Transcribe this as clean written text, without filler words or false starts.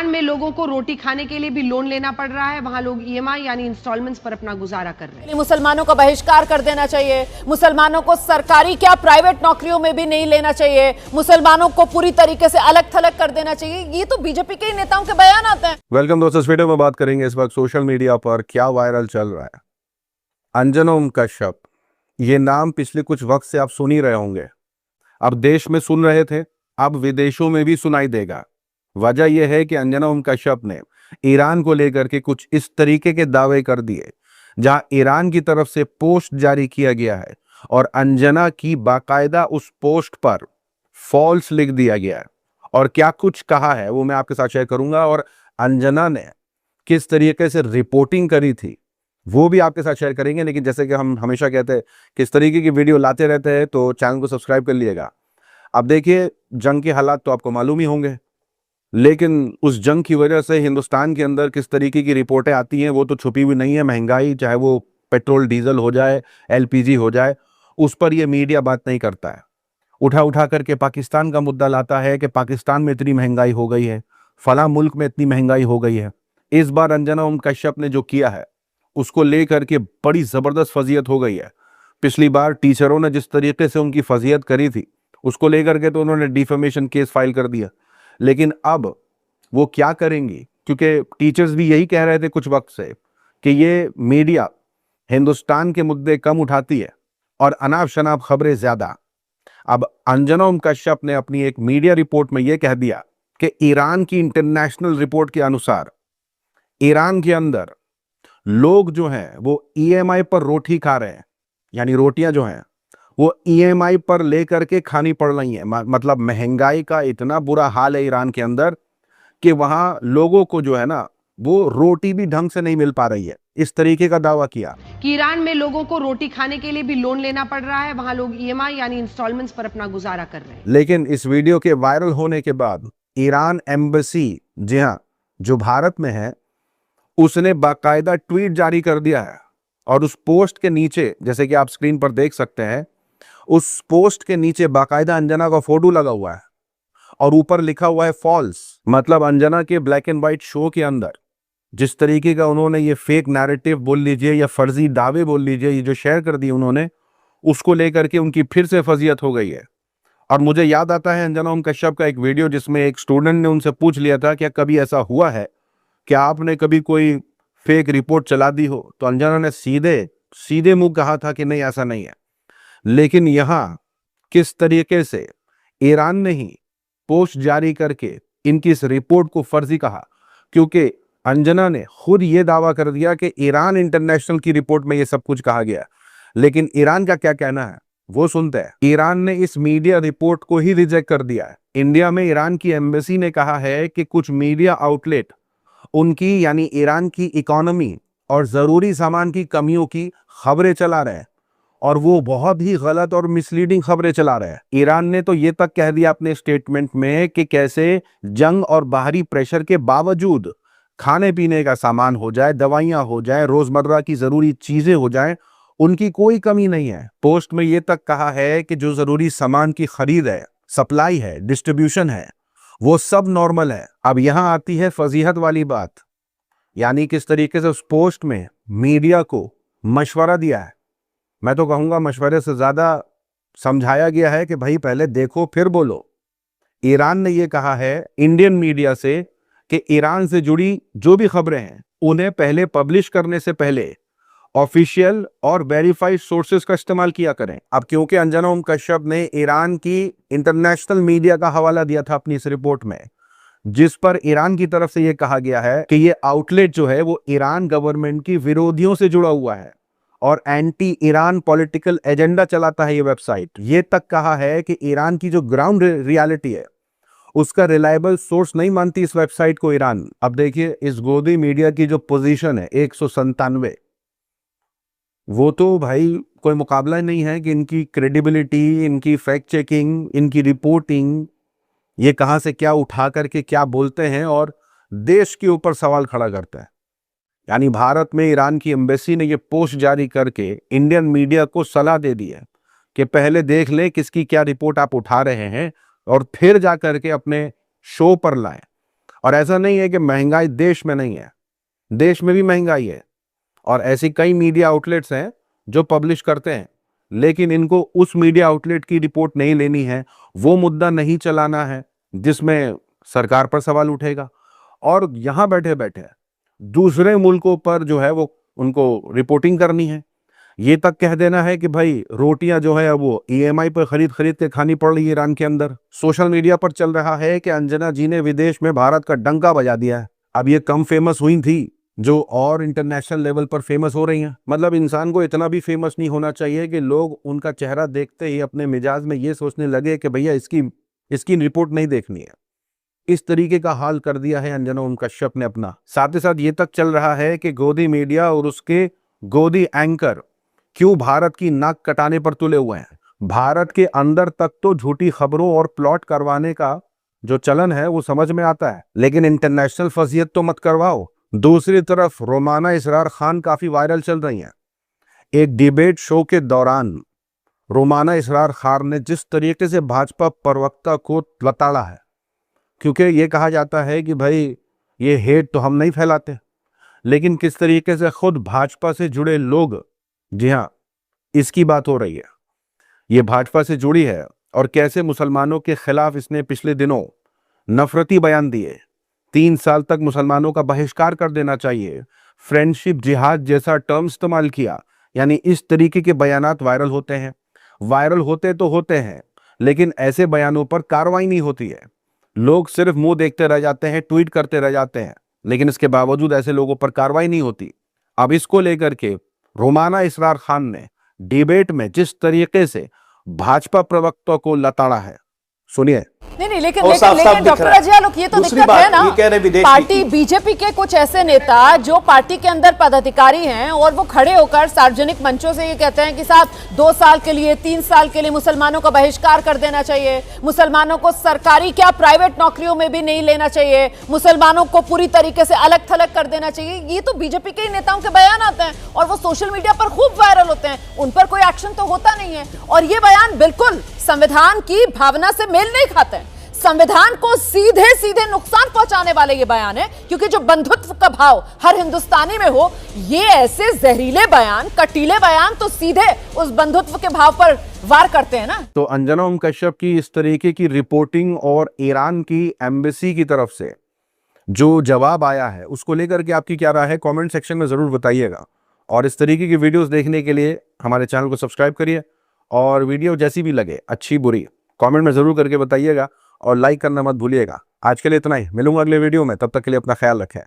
Iran में लोगों को रोटी खाने के लिए भी लोन लेना पड़ रहा है। वहां लोग ईएमआई यानी इंस्टॉलमेंट्स पर अपना गुजारा कर रहे हैं। मुसलमानों का बहिष्कार कर देना चाहिए, मुसलमानों को सरकारी क्या प्राइवेट नौकरियों में भी नहीं लेना चाहिए, मुसलमानों को पूरी तरीके से अलग थलग कर देना चाहिए। ये तो बीजेपी के नेताओं के बयान आते हैं। वेलकम दोस्तों, इस वीडियो में बात करेंगे इस वक्त सोशल मीडिया पर क्या वायरल चल रहा है। अंजना ओम कश्यप, ये नाम पिछले कुछ वक्त से आप सुन ही रहे होंगे। अब देश में सुन रहे थे, अब विदेशों में भी सुनाई देगा। वजह यह है कि अंजना ओम कश्यप ने ईरान को लेकर के कुछ इस तरीके के दावे कर दिए, जहां ईरान की तरफ से पोस्ट जारी किया गया है और अंजना की बाकायदा उस पोस्ट पर फॉल्स लिख दिया गया है। और क्या कुछ कहा है वो मैं आपके साथ शेयर करूंगा, और अंजना ने किस तरीके से रिपोर्टिंग करी थी वो भी आपके साथ शेयर करेंगे। लेकिन जैसे कि हम हमेशा कहते हैं, किस तरीके की वीडियो लाते रहते हैं, तो चैनल को सब्सक्राइब कर लिएगा। अब देखिए, जंग के हालात तो आपको मालूम ही होंगे, लेकिन उस जंग की वजह से हिंदुस्तान के अंदर किस तरीके की रिपोर्टें आती हैं वो तो छुपी हुई नहीं है। महंगाई, चाहे वो पेट्रोल डीजल हो जाए, एलपीजी हो जाए, उस पर ये मीडिया बात नहीं करता है। उठा उठा करके पाकिस्तान का मुद्दा लाता है कि पाकिस्तान में इतनी महंगाई हो गई है, फला मुल्क में इतनी महंगाई हो गई है। इस बार अंजना ओम कश्यप ने जो किया है उसको लेकर के बड़ी जबरदस्त फजीयत हो गई है। पिछली बार टीचरों ने जिस तरीके से उनकी फजीयत करी थी उसको लेकर के तो उन्होंने डिफेमेशन केस फाइल कर दिया। लेकिन अब वो क्या करेंगी, क्योंकि टीचर्स भी यही कह रहे थे कुछ वक्त से कि ये मीडिया हिंदुस्तान के मुद्दे कम उठाती है और अनाप शनाप खबरें ज्यादा। अब अंजना ओम कश्यप ने अपनी एक मीडिया रिपोर्ट में यह कह दिया कि ईरान की इंटरनेशनल रिपोर्ट के अनुसार ईरान के अंदर लोग जो हैं वो ईएमआई पर रोटी खा रहे हैं, यानी रोटियां जो हैं वो ईएमआई पर लेकर के खानी पड़ रही हैं। मतलब महंगाई का इतना बुरा हाल है ईरान के अंदर कि वहां लोगों को जो है ना वो रोटी भी ढंग से नहीं मिल पा रही है। इस तरीके का दावा किया कि ईरान में लोगों को रोटी खाने के लिए भी लोन लेना पड़ रहा है। वहां लोग ईएमआई यानी इंस्टॉलमेंट्स पर अपना गुजारा कर रहे हैं। लेकिन इस वीडियो के वायरल होने के बाद ईरान एम्बेसी, जी हाँ, जो भारत में है, उसने बाकायदा ट्वीट जारी कर दिया है। और उस पोस्ट के नीचे, जैसे कि आप स्क्रीन पर देख सकते हैं, उस पोस्ट के नीचे बाकायदा अंजना का फोटो लगा हुआ है और ऊपर लिखा हुआ है फॉल्स। मतलब अंजना के ब्लैक एंड व्हाइट शो के अंदर जिस तरीके का उन्होंने ये फेक नैरेटिव बोल लीजिए या फर्जी दावे बोल लीजिए, ये जो शेयर कर दिए उन्होंने, उसको लेकर के उनकी फिर से फजीयत हो गई है। और मुझे याद आता है अंजना ओम कश्यप का एक वीडियो जिसमें एक स्टूडेंट ने उनसे पूछ लिया था, क्या कभी ऐसा हुआ है कि आपने कभी कोई फेक रिपोर्ट चला दी हो? तो अंजना ने सीधे सीधे मुंह कहा था कि नहीं, ऐसा नहीं है। लेकिन यहां किस तरीके से ईरान ने ही पोस्ट जारी करके इनकी इस रिपोर्ट को फर्जी कहा, क्योंकि अंजना ने खुद ये दावा कर दिया कि ईरान इंटरनेशनल की रिपोर्ट में ये सब कुछ कहा गया। लेकिन ईरान का क्या कहना है वो सुनते हैं। ईरान ने इस मीडिया रिपोर्ट को ही रिजेक्ट कर दिया है। इंडिया में ईरान की एम्बेसी ने कहा है कि कुछ मीडिया आउटलेट उनकी, यानी ईरान की इकोनॉमी और जरूरी सामान की कमियों की खबरें चला रहे हैं, और वो बहुत ही गलत और मिसलीडिंग खबरें चला रहे हैं। ईरान ने तो ये तक कह दिया अपने स्टेटमेंट में कि कैसे जंग और बाहरी प्रेशर के बावजूद खाने पीने का सामान हो जाए, दवाइयां हो जाए, रोजमर्रा की जरूरी चीजें हो जाए, उनकी कोई कमी नहीं है। पोस्ट में ये तक कहा है कि जो जरूरी सामान की खरीद है, सप्लाई है, डिस्ट्रीब्यूशन है, वो सब नॉर्मल है। अब यहां आती है फजीहत वाली बात, यानी किस तरीके से उस पोस्ट में मीडिया को मशवरा दिया है। मैं तो कहूंगा मशवरे से ज्यादा समझाया गया है कि भाई पहले देखो फिर बोलो। ईरान ने यह कहा है इंडियन मीडिया से कि ईरान से जुड़ी जो भी खबरें हैं उन्हें पहले पब्लिश करने से पहले ऑफिशियल और वेरीफाइड सोर्सेज का इस्तेमाल किया करें। अब क्योंकि अंजना ओम कश्यप ने ईरान की इंटरनेशनल मीडिया का हवाला दिया था अपनी इस रिपोर्ट में, जिस पर ईरान की तरफ से यह कहा गया है कि यह आउटलेट जो है वो ईरान गवर्नमेंट की विरोधियों से जुड़ा हुआ है और एंटी ईरान पॉलिटिकल एजेंडा चलाता है ये वेबसाइट। ये तक कहा है कि ईरान की जो ग्राउंड रियलिटी है उसका रिलायबल सोर्स नहीं मानती इस वेबसाइट को ईरान। अब देखिए, इस गोदी मीडिया की जो पोजीशन है 197, वो तो भाई कोई मुकाबला नहीं है कि इनकी क्रेडिबिलिटी, इनकी फैक्ट चेकिंग, इनकी रिपोर्टिंग, ये कहां से क्या उठा करके क्या बोलते हैं और देश के ऊपर सवाल खड़ा करता है। यानी भारत में ईरान की एम्बेसी ने ये पोस्ट जारी करके इंडियन मीडिया को सलाह दे दी है कि पहले देख लें किसकी क्या रिपोर्ट आप उठा रहे हैं और फिर जा करके अपने शो पर लाएं। और ऐसा नहीं है कि महंगाई देश में नहीं है, देश में भी महंगाई है और ऐसी कई मीडिया आउटलेट्स हैं जो पब्लिश करते हैं, लेकिन इनको उस मीडिया आउटलेट की रिपोर्ट नहीं लेनी है, वो मुद्दा नहीं चलाना है जिसमें सरकार पर सवाल उठेगा, और यहां बैठे बैठे दूसरे मुल्कों पर जो है वो उनको रिपोर्टिंग करनी है। ये तक कह देना है कि भाई रोटियां जो है वो ईएमआई पर खरीद खरीद के खानी पड़ रही है ईरान के अंदर। सोशल मीडिया पर चल रहा है कि अंजना जी ने विदेश में भारत का डंका बजा दिया है। अब ये कम फेमस हुई थी जो और इंटरनेशनल लेवल पर फेमस हो रही हैं। मतलब इंसान को इतना भी फेमस नहीं होना चाहिए कि लोग उनका चेहरा देखते ही अपने मिजाज में ये सोचने लगे कि भैया इसकी रिपोर्ट नहीं देखनी है। इस तरीके का हाल कर दिया है अंजना ओम कश्यप ने अपना। साथ ही साथ ये तक चल रहा है कि गोदी मीडिया और उसके गोदी एंकर क्यों भारत की नाक कटाने पर तुले हुए हैं। भारत के अंदर तक तो झूठी खबरों और प्लॉट करवाने का जो चलन है वो समझ में आता है, लेकिन इंटरनेशनल फजीयत तो मत करवाओ। दूसरी तरफ रोमाना इसरार खान काफी वायरल चल रही हैं। एक डिबेट शो के दौरान रोमाना इसरार खान ने जिस तरीके से भाजपा प्रवक्ता को लताड़ा है, क्योंकि ये कहा जाता है कि भाई ये हेट तो हम नहीं फैलाते, लेकिन किस तरीके से खुद भाजपा से जुड़े लोग, जी हाँ इसकी बात हो रही है, ये भाजपा से जुड़ी है, और कैसे मुसलमानों के खिलाफ इसने पिछले दिनों नफरती बयान दिए। 3 साल तक मुसलमानों का बहिष्कार कर देना चाहिए, फ्रेंडशिप जिहाद जैसा टर्म इस्तेमाल किया। यानी इस तरीके के बयानात वायरल होते हैं, वायरल होते तो होते हैं, लेकिन ऐसे बयानों पर कार्रवाई नहीं होती है। लोग सिर्फ मुंह देखते रह जाते हैं, ट्वीट करते रह जाते हैं, लेकिन इसके बावजूद ऐसे लोगों पर कार्रवाई नहीं होती। अब इसको लेकर के रोमाना इसरार खान ने डिबेट में जिस तरीके से भाजपा प्रवक्ता को लताड़ा है, सुनिए। नहीं लेकिन डॉक्टर अजय आलोक, ये तो दिक्कत है ना, पार्टी बीजेपी के कुछ ऐसे नेता जो पार्टी के अंदर पदाधिकारी हैं और वो खड़े होकर सार्वजनिक मंचों से ये कहते हैं कि साहब 2 साल के लिए 3 साल के लिए मुसलमानों का बहिष्कार कर देना चाहिए, मुसलमानों को सरकारी क्या प्राइवेट नौकरियों में भी नहीं लेना चाहिए, मुसलमानों को पूरी तरीके से अलग थलग कर देना चाहिए। ये तो बीजेपी के नेताओं के बयान आते हैं और वो सोशल मीडिया पर खूब वायरल होते हैं, उन पर कोई एक्शन तो होता नहीं है। और ये बयान बिल्कुल संविधान की भावना से मेल नहीं खाते हैं, संविधान को सीधे सीधे नुकसान पहुंचाने वाले ये बयान है, क्योंकि जो बंधुत्व का भाव हर हिंदुस्तानी में हो, ये ऐसे जहरीले बयान, कटीले बयान तो सीधे उस बंधुत्व के भाव पर वार करते हैं ना। तो अंजना ओम कश्यप की इस तरीके की रिपोर्टिंग और ईरान की एम्बेसी की तरफ से जो जवाब आया है, उसको लेकर के आपकी क्या राय है, कमेंट सेक्शन में जरूर बताइएगा। और इस तरीके की वीडियोस देखने के लिए हमारे चैनल को सब्सक्राइब करिए, और वीडियो जैसी भी लगे, अच्छी बुरी, कमेंट में जरूर करके बताइएगा और लाइक करना मत भूलिएगा। आज के लिए इतना ही, मिलूंगा अगले वीडियो में, तब तक के लिए अपना ख्याल रखें।